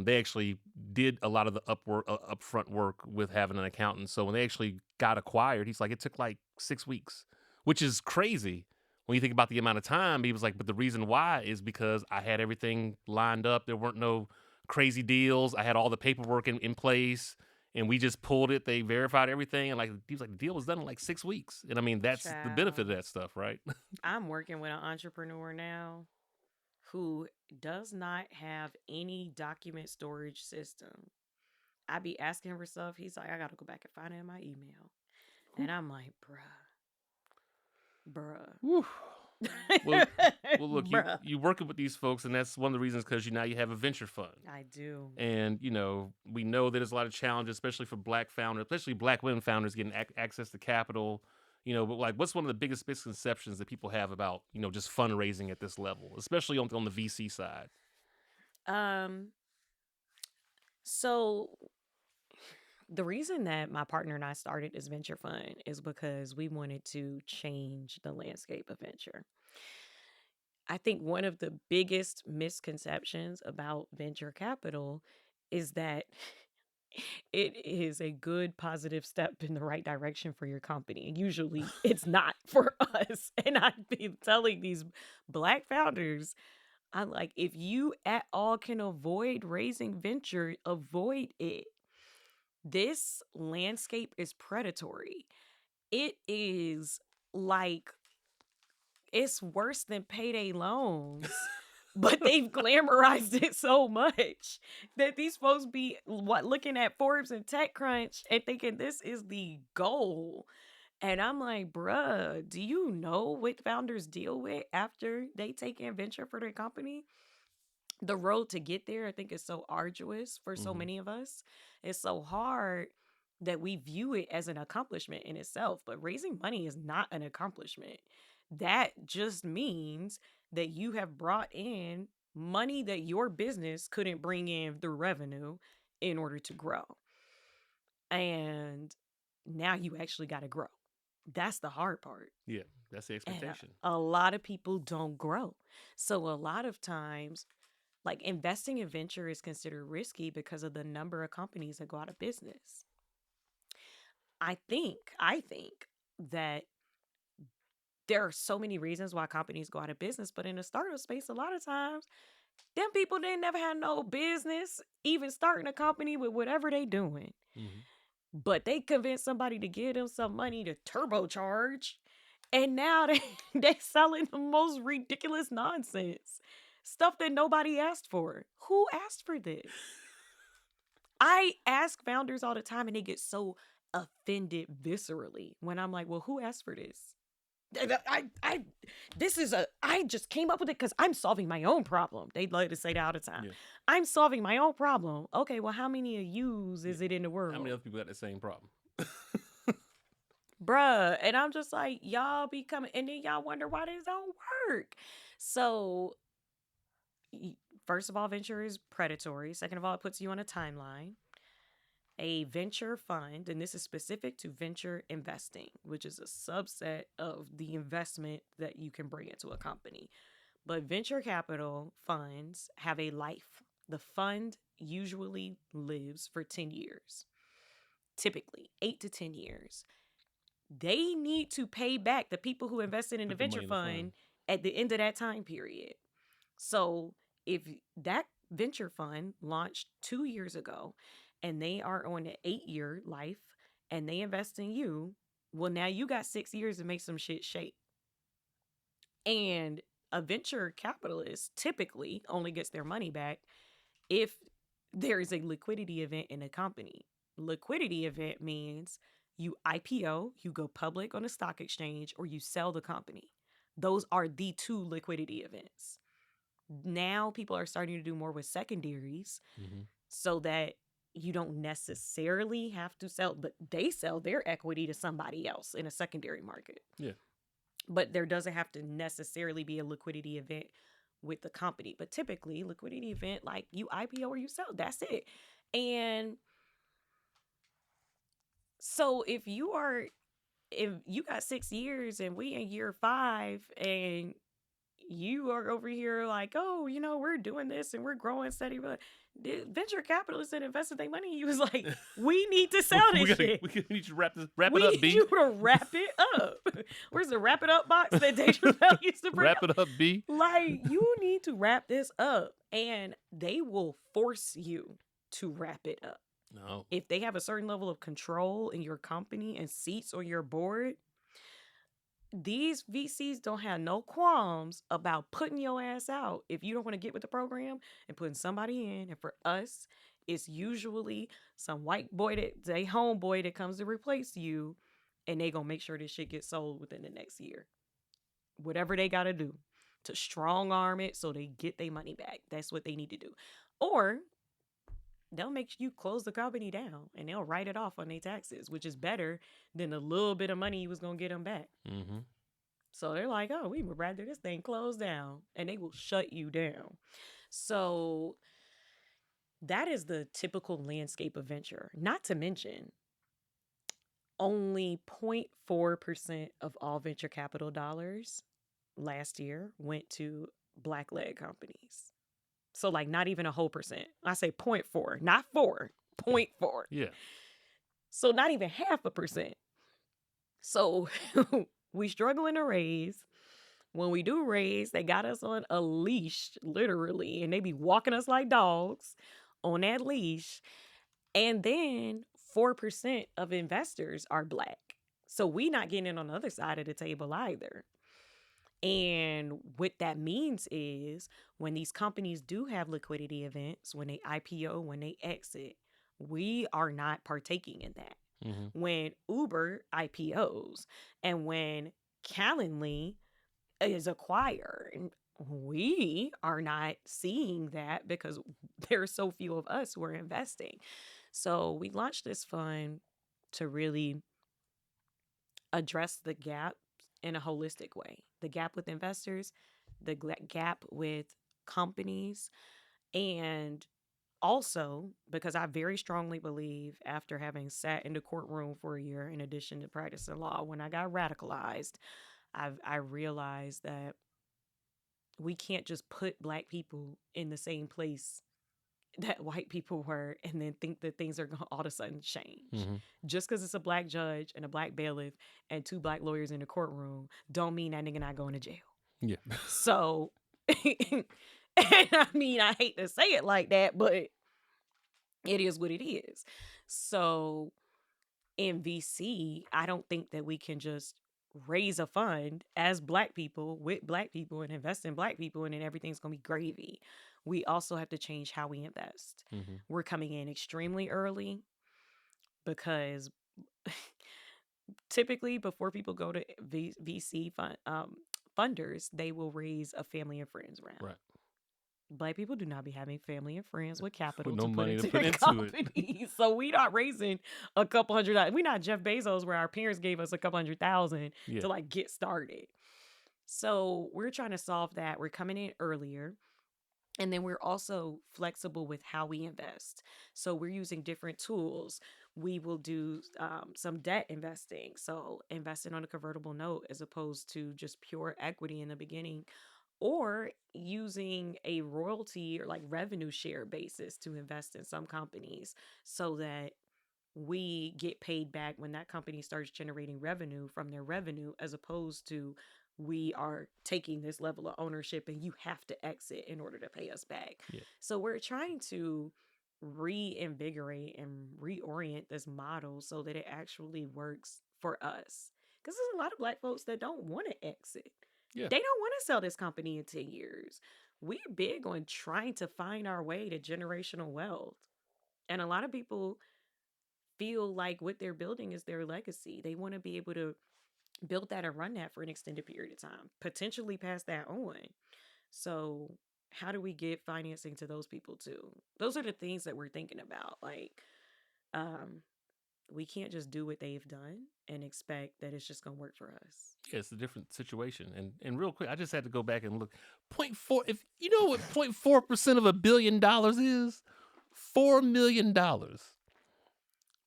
they actually did a lot of the upfront work with having an accountant. So when they actually got acquired, he's like, it took like 6 weeks, which is crazy when you think about the amount of time. He was like, but the reason why is because I had everything lined up. There weren't no crazy deals. I had all the paperwork in place. And we just pulled it. They verified everything, and like he was like, the deal was done in like 6 weeks. And I mean, that's the benefit of Child. that stuff, right? I'm working with an entrepreneur now who does not have any document storage system. I be asking for stuff. He's like, I gotta go back and find it in my email. And I'm like, bruh. Whew. Well, look, Bruh. you working with these folks, and that's one of the reasons because now you have a venture fund, I do. and we know that there's a lot of challenges, especially for Black founders, especially Black women founders getting access to capital. But like, what's one of the biggest misconceptions that people have about just fundraising at this level, especially on the VC side? Um, so the reason that my partner and I started this venture fund is because we wanted to change the landscape of venture. I think one of the biggest misconceptions about venture capital is that it is a good positive step in the right direction for your company. Usually it's not for us. And I've been telling these Black founders, I'm like, if you at all can avoid raising venture, avoid it. This landscape is predatory. It is like, it's worse than payday loans. But they've glamorized it so much that these folks be looking at Forbes and TechCrunch and thinking this is the goal. And I'm like, bruh, do you know what founders deal with after they take in venture for their company? The road to get there, I think, is so arduous for so Mm-hmm. many of us. It's so hard that we view it as an accomplishment in itself. But raising money is not an accomplishment. That just means that you have brought in money that your business couldn't bring in through revenue in order to grow. And now you actually got to grow. That's the hard part. Yeah, that's the And expectation. a lot of people don't grow. So a lot of times, like, investing in venture is considered risky because of the number of companies that go out of business. I think that there are so many reasons why companies go out of business, but in the startup space, a lot of times, them people didn't never have no business even starting a company with whatever they doing. Mm-hmm. But they convinced somebody to give them some money to turbocharge, and now they selling the most ridiculous nonsense. Stuff that nobody asked for. Who asked for this? I ask founders all the time and they get so offended viscerally when I'm like, well, who asked for this? I just came up with it because I'm solving my own problem. They'd like to say that all the time. Yeah. I'm solving my own problem. Okay, well, how many of yous is it in the world? How many other people got the same problem? Bruh. And I'm just like, y'all be coming, and then y'all wonder why this don't work. So, first of all, venture is predatory. Second of all, it puts you on a timeline. A venture fund, and this is specific to venture investing, which is a subset of the investment that you can bring into a company. But venture capital funds have a life. The fund usually lives for 10 years, typically 8 to 10 years. They need to pay back the people who invested in the venture fund at the end of that time period. So if that venture fund launched 2 years ago and they are on an 8-year life and they invest in you, well, now you got 6 years to make some shit shake. And a venture capitalist typically only gets their money back if there is a liquidity event in a company. Liquidity event means you IPO, you go public on a stock exchange, or you sell the company. Those are the two liquidity events. Now people are starting to do more with secondaries so that you don't necessarily have to sell, but they sell their equity to somebody else in a secondary market. Yeah. But there doesn't have to necessarily be a liquidity event with the company. But typically, liquidity event, like you IPO or you sell, that's it. And so if you got 6 years and we in year 5 and you are over here like, oh, we're doing this and we're growing steady, but the venture capitalists that invested their money, you was like, we need to sell this shit. We need to wrap it up, B. We need you to wrap it up. Where's the wrap it up box that Dave Chappelle used to bring? Wrap it up, B. Like, you need to wrap this up, and they will force you to wrap it up. No. If they have a certain level of control in your company and seats on your board, these VCs don't have no qualms about putting your ass out if you don't want to get with the program and putting somebody in. And for us, it's usually some white boy they homeboy that comes to replace you, and they gonna make sure this shit gets sold within the next year. Whatever they gotta do to strong arm it so they get their money back. That's what they need to do. Or they'll make you close the company down and they'll write it off on their taxes, which is better than the little bit of money you was going to get them back. Mm-hmm. So they're like, oh, we would rather this thing close down, and they will shut you down. So that is the typical landscape of venture. Not to mention, only 0.4% of all venture capital dollars last year went to Black-led companies. So like not even a whole percent. I say 0.4, not 4, 0.4. Yeah. So not even 0.5%. So we struggling to raise. When we do raise, they got us on a leash, literally, and they be walking us like dogs on that leash. And then 4% of investors are Black. So we not getting in on the other side of the table either. And what that means is when these companies do have liquidity events, when they IPO, when they exit, we are not partaking in that. Mm-hmm. When Uber IPOs and when Calendly is acquired, we are not seeing that because there are so few of us who are investing. So we launched this fund to really address the gap in a holistic way. The gap with investors, the gap with companies, and also because I very strongly believe, after having sat in the courtroom for a year in addition to practicing law, when I got radicalized, I realized that we can't just put Black people in the same place that white people were and then think that things are going to all of a sudden change. Mm-hmm. Just because it's a Black judge and a Black bailiff and 2 Black lawyers in the courtroom don't mean that nigga not going to jail. Yeah. So, and I mean, I hate to say it like that, but it is what it is. So in VC, I don't think that we can just raise a fund as black people with black people and invest in black people and then everything's going to be gravy. We also have to change how we invest. Mm-hmm. We're coming in extremely early because typically before people go to VC funders, they will raise a family and friends round. Right. Black people do not be having family and friends with capital With no to put money to into put their into it. companies. So we not raising a couple $100. We're not Jeff Bezos where our parents gave us a couple $100,000 Yeah. to like get started. So we're trying to solve that. We're coming in earlier. And then we're also flexible with how we invest. So we're using different tools. We will do some debt investing. So investing on a convertible note as opposed to just pure equity in the beginning, or using a royalty or like revenue share basis to invest in some companies so that we get paid back when that company starts generating revenue from their revenue, as opposed to we are taking this level of ownership and you have to exit in order to pay us back. Yeah. So we're trying to reinvigorate and reorient this model so that it actually works for us. Because there's a lot of black folks that don't want to exit. Yeah. They don't want to sell this company in 10 years. We're big on trying to find our way to generational wealth. And a lot of people feel like what they're building is their legacy. They want to be able to build that and run that for an extended period of time, potentially pass that on. So, how do we get financing to those people too? Those are the things that we're thinking about. Like, we can't just do what they've done and expect that it's just going to work for us. Yeah, it's a different situation. And real quick, I just had to go back and look. 0.4, if you know what 0.4% of $1 billion is, $4 million.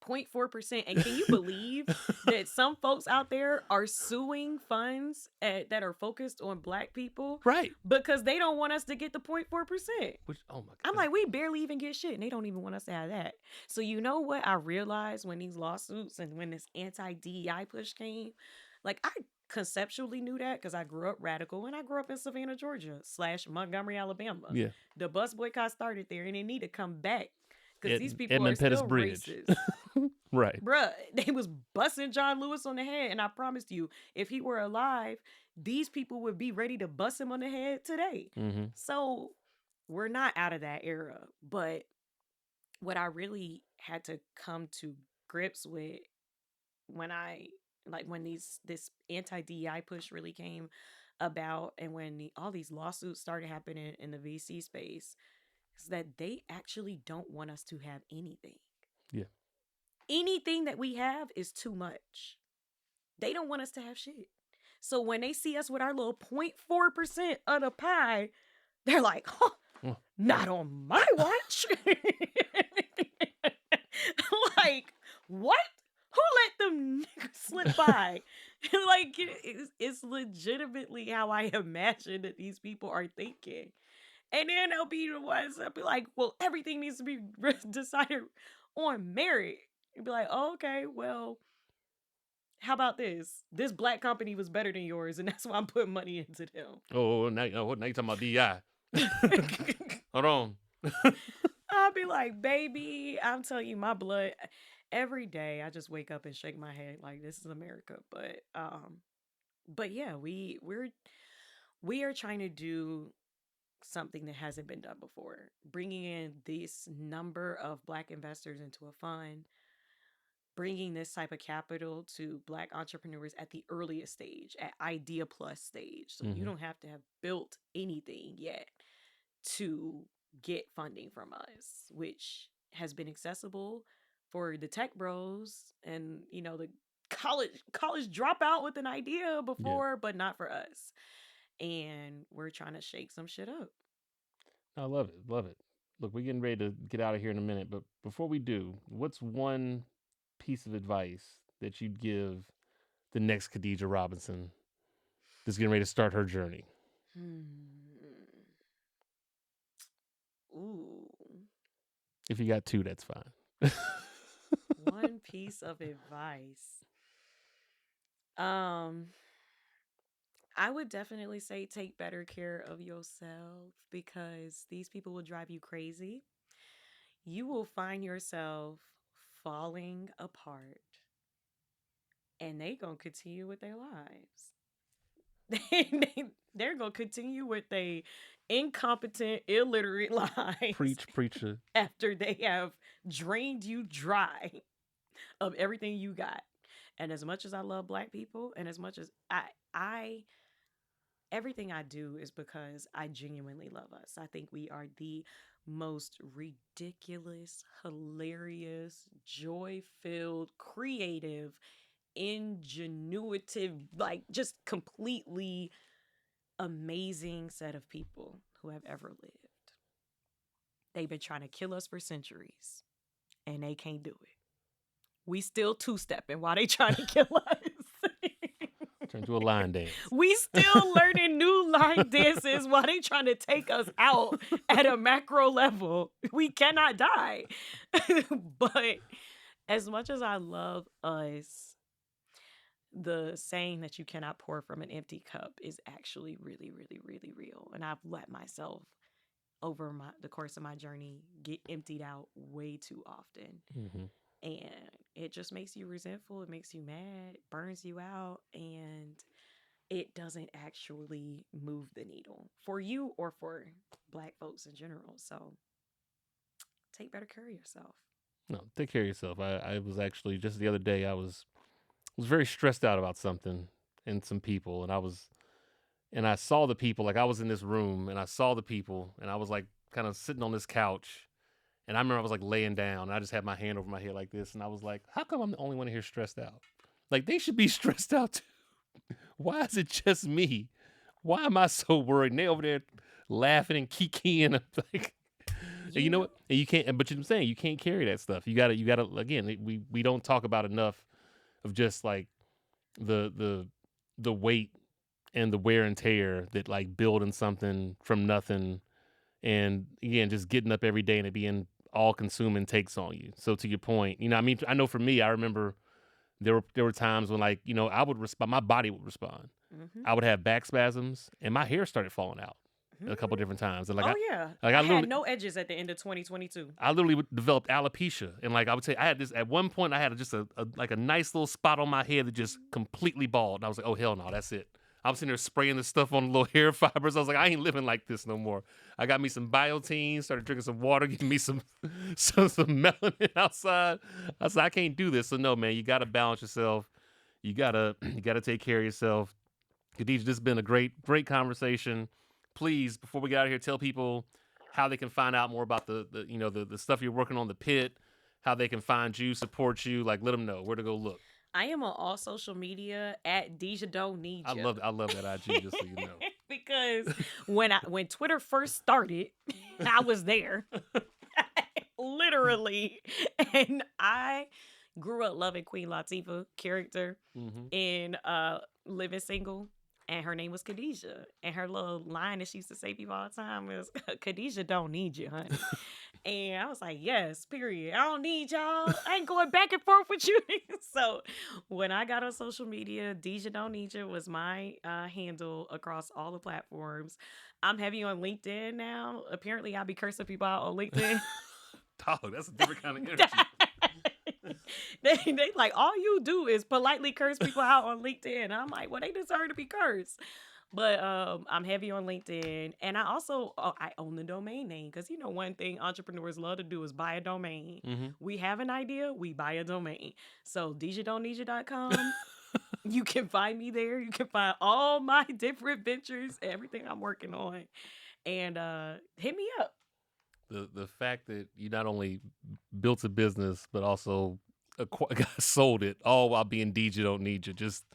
0.4%. And can you believe that some folks out there are suing funds that are focused on black people? Right. Because they don't want us to get the 0.4%. Which, oh my God. I'm like, we barely even get shit and they don't even want us to have that. So you know what I realized when these lawsuits and when this anti-DEI push came? Like, I conceptually knew that because I grew up radical and I grew up in Savannah, Georgia / Montgomery, Alabama. Yeah. The bus boycott started there and they need to come back because these people Edmund are still Pettus Bridge. racist. Right. Bruh, they was busting John Lewis on the head, and I promised you, if he were alive, these people would be ready to bust him on the head today. Mm-hmm. So we're not out of that era. But what I really had to come to grips with when this anti-DEI push really came about, and when all these lawsuits started happening in the VC space, is that they actually don't want us to have anything. Yeah. Anything that we have is too much. They don't want us to have shit. So when they see us with our little 0.4% of the pie, they're like, huh, not on my watch. Like, what? Who let them slip by? Like, it's legitimately how I imagine that these people are thinking. And then they'll be the ones that be like, well, everything needs to be decided on merit. You'd be like, oh, okay, well, how about this? This black company was better than yours, and that's why I'm putting money into them. Oh, now you talking about DI. Hold on. I'll be like, baby, I'm telling you, my blood every day. I just wake up and shake my head like this is America. But yeah, we are trying to do something that hasn't been done before, bringing in this number of black investors into a fund, bringing this type of capital to black entrepreneurs at the earliest stage, at idea plus stage. So you don't have to have built anything yet to get funding from us, which has been accessible for the tech bros and the college dropout with an idea before, but not for us. And we're trying to shake some shit up. I love it. Love it. Look, we're getting ready to get out of here in a minute, but before we do, what's one piece of advice that you'd give the next Khadijah Robinson that's getting ready to start her journey? Ooh. If you got two, that's fine. One piece of advice. I would definitely say take better care of yourself, because these people will drive you crazy. You will find yourself falling apart and they gonna continue with their lives. They're gonna continue with their incompetent, illiterate lives Preach, preacher. after they have drained you dry of everything you got. And as much as I love Black people, and as much as I everything I do is because I genuinely love us. I think we are the most ridiculous, hilarious, joy filled, creative, ingenuitive, like just completely amazing set of people who have ever lived. They've been trying to kill us for centuries, and they can't do it. We still two-stepping while they trying to kill us. Turn to a line dance. We still learning new line dances while they trying to take us out at a macro level. We cannot die. But as much as I love us, the saying that you cannot pour from an empty cup is actually really, really, really real. And I've let myself over the course of my journey get emptied out way too often. Mm-hmm. And it just makes you resentful. It makes you mad, burns you out, and it doesn't actually move the needle for you or for Black folks in general. So take better care of yourself. No, take care of yourself. I was actually just the other day, I was very stressed out about something and some people, and I saw the people, like I was in this room and I saw the people, and I was like kind of sitting on this couch. And I remember I was like laying down and I just had my hand over my head like this. And I was like, how come I'm the only one here stressed out? Like, they should be stressed out too. Why is it just me? Why am I so worried? And they over there laughing and kikiing. Like, and you know what? And you can't, but I'm saying you can't carry that stuff. You gotta, again, we don't talk about enough of just like the weight and the wear and tear that like building something from nothing. And again, just getting up every day and it being all consuming takes on you. So to your point, I mean, I know for me, I remember there were times when like, I would respond, my body would respond. Mm-hmm. I would have back spasms and my hair started falling out a couple different times. And like, I had no edges at the end of 2022. I literally developed alopecia. And like, I would say I had this, at one point I had just a nice little spot on my head that just completely bald. And I was like, oh hell no, that's it. I was sitting there spraying the stuff on the little hair fibers. I was like, I ain't living like this no more. I got me some Biotine, started drinking some water, getting me some melanin outside. I said, I can't do this. So no, man, you got to balance yourself. You gotta take care of yourself. Khadijah, this has been a great conversation. Please, before we get out of here, tell people how they can find out more about the stuff you're working on, the pit, how they can find you, support you. Like, let them know where to go look. I am on all social media at Deja Don't Need You. I love that IG, just so you know. Because when Twitter first started, I was there. Literally. And I grew up loving Queen Latifah character in Living Single. And her name was Khadijah. And her little line that she used to say people all the time was, Khadijah don't need you, honey. And I was like, yes, period. I don't need y'all. I ain't going back and forth with you. So when I got on social media, Deja Don't Need You was my handle across all the platforms. I'm heavy on LinkedIn now. Apparently, I'll be cursing people out on LinkedIn. Dog, that's a different kind of energy. They like, all you do is politely curse people out on LinkedIn. And I'm like, well, they deserve to be cursed. But I'm heavy on LinkedIn. And I also, I own the domain name. Because, one thing entrepreneurs love to do is buy a domain. Mm-hmm. We have an idea, we buy a domain. So, DejaDon'tNeedYou.com. You can find me there. You can find all my different ventures, everything I'm working on. And hit me up. The fact that you not only built a business, but also sold it, all while being Deja Don't Need You. Just,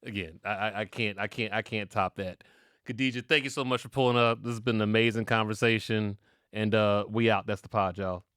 again, I can't top that. Khadijah, thank you so much for pulling up. This has been an amazing conversation, and we out. That's the pod, y'all.